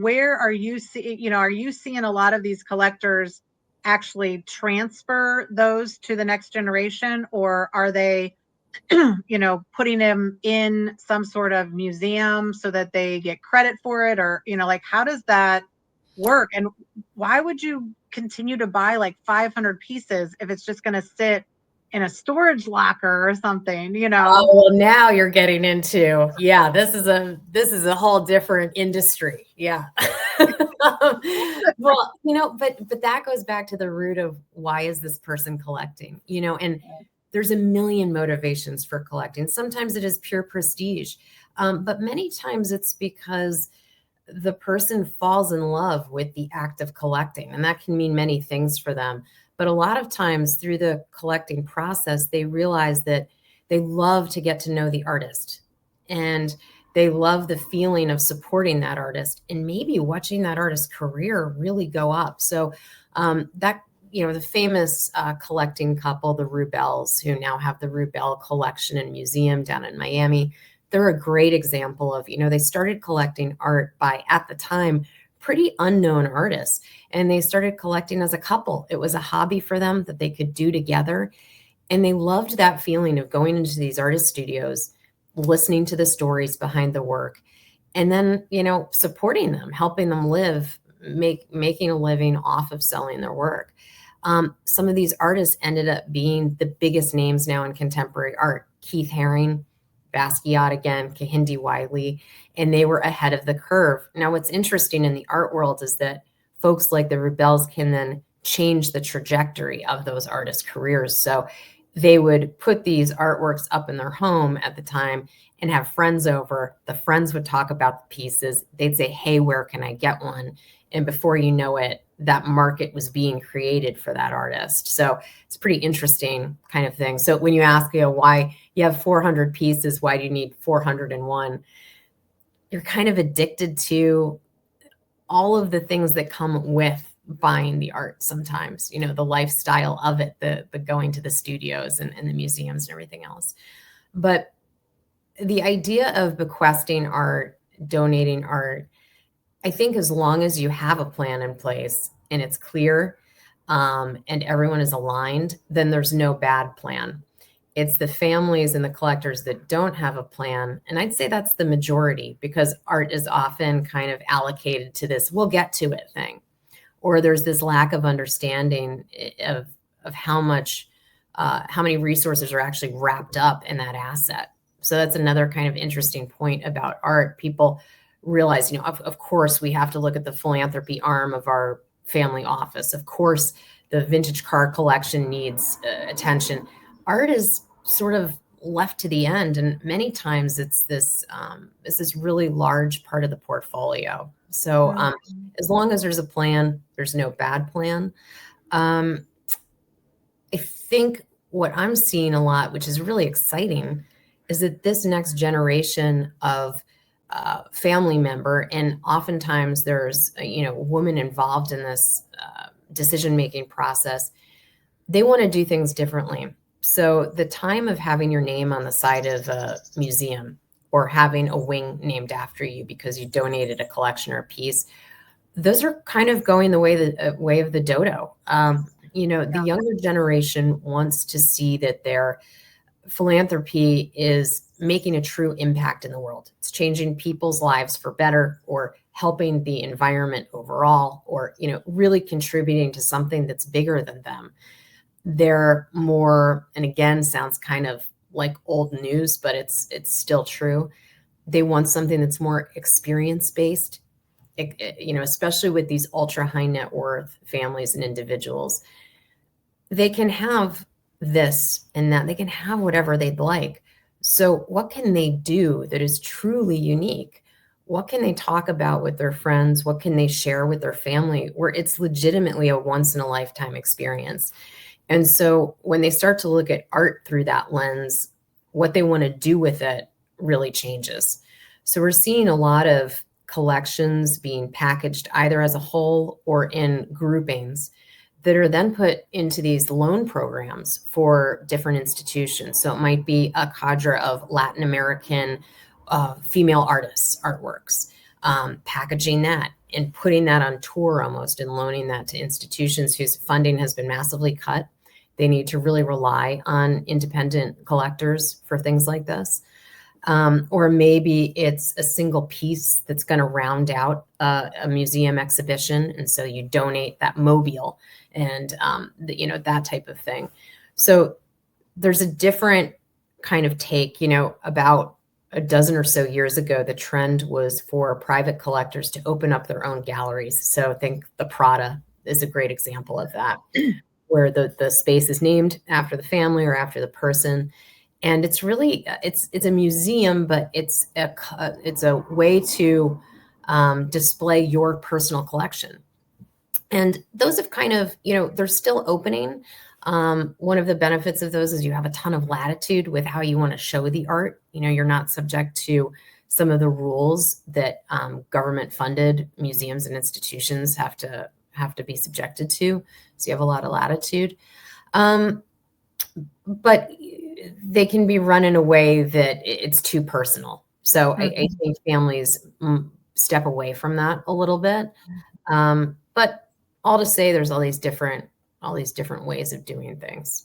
Where are you seeing, are you seeing a lot of these collectors actually transfer those to the next generation, or are they, putting them in some sort of museum so that they get credit for it? Or, like, how does that work? And why would you continue to buy like 500 pieces if it's just going to sit in a storage locker or something, Oh, well, now you're getting into, this is a whole different industry. Yeah. Well, but that goes back to the root of why is this person collecting, and there's a million motivations for collecting. Sometimes it is pure prestige. But many times it's because the person falls in love with the act of collecting, and that can mean many things for them. But a lot of times through the collecting process, they realize that they love to get to know the artist, and they love the feeling of supporting that artist and maybe watching that artist's career really go up. So that, the famous collecting couple, the Rubells, who now have the Rubell collection and museum down in Miami, they're a great example of, they started collecting art by, at the time, pretty unknown artists. And they started collecting as a couple. It was a hobby for them that they could do together. And they loved that feeling of going into these artist studios, listening to the stories behind the work, and then, supporting them, helping them live, making a living off of selling their work. Some of these artists ended up being the biggest names now in contemporary art. Keith Haring, Basquiat again, Kehinde Wiley, and they were ahead of the curve. Now, what's interesting in the art world is that folks like the Rubells can then change the trajectory of those artists' careers. So they would put these artworks up in their home at the time and have friends over. The friends would talk about the pieces. They'd say, hey, where can I get one? And before you know it, that market was being created for that artist. So it's a pretty interesting kind of thing. So when you ask, why you have 400 pieces, why do you need 401? You're kind of addicted to all of the things that come with buying the art sometimes, the lifestyle of it, the going to the studios and the museums and everything else. But the idea of bequesting art, donating art, I think as long as you have a plan in place and it's clear and everyone is aligned, then there's no bad plan. It's the families and the collectors that don't have a plan. And I'd say that's the majority, because art is often kind of allocated to this, we'll get to it thing. Or there's this lack of understanding of how many resources are actually wrapped up in that asset. So that's another kind of interesting point about art. People realize, of course, we have to look at the philanthropy arm of our family office. Of course, the vintage car collection needs attention. Art is sort of left to the end, and many times it's this really large part of the portfolio. So as long as there's a plan, there's no bad plan. I think what I'm seeing a lot, which is really exciting, is that this next generation of family member, and oftentimes there's a woman involved in this decision-making process, they want to do things differently. So the time of having your name on the side of a museum or having a wing named after you because you donated a collection or a piece, those are kind of going the way of the dodo. The younger generation wants to see that their philanthropy is making a true impact in the world. It's changing people's lives for better, or helping the environment overall, or, really contributing to something that's bigger than them. They're more, and again, sounds kind of like old news, but it's still true. They want something that's more experience-based, especially with these ultra high net worth families and individuals. They can have this and that, they can have whatever they'd like. So what can they do that is truly unique? What can they talk about with their friends? What can they share with their family where it's legitimately a once in a lifetime experience? And so when they start to look at art through that lens, what they want to do with it really changes. So we're seeing a lot of collections being packaged either as a whole or in groupings that are then put into these loan programs for different institutions. So it might be a cadre of Latin American female artists' artworks, packaging that and putting that on tour almost and loaning that to institutions whose funding has been massively cut. They need to really rely on independent collectors for things like this. Or maybe it's a single piece that's going to round out a museum exhibition. And so you donate that mobile and, that type of thing. So there's a different kind of take, about a dozen or so years ago, the trend was for private collectors to open up their own galleries. So I think the Prada is a great example of that, where the space is named after the family or after the person. And it's really, it's a museum, but it's a way to display your personal collection. And those have kind of, they're still opening. One of the benefits of those is you have a ton of latitude with how you want to show the art. You're not subject to some of the rules that government funded museums and institutions have to be subjected to. So you have a lot of latitude. But they can be run in a way that it's too personal. So I think families step away from that a little bit. But all to say, there's all these different ways of doing things.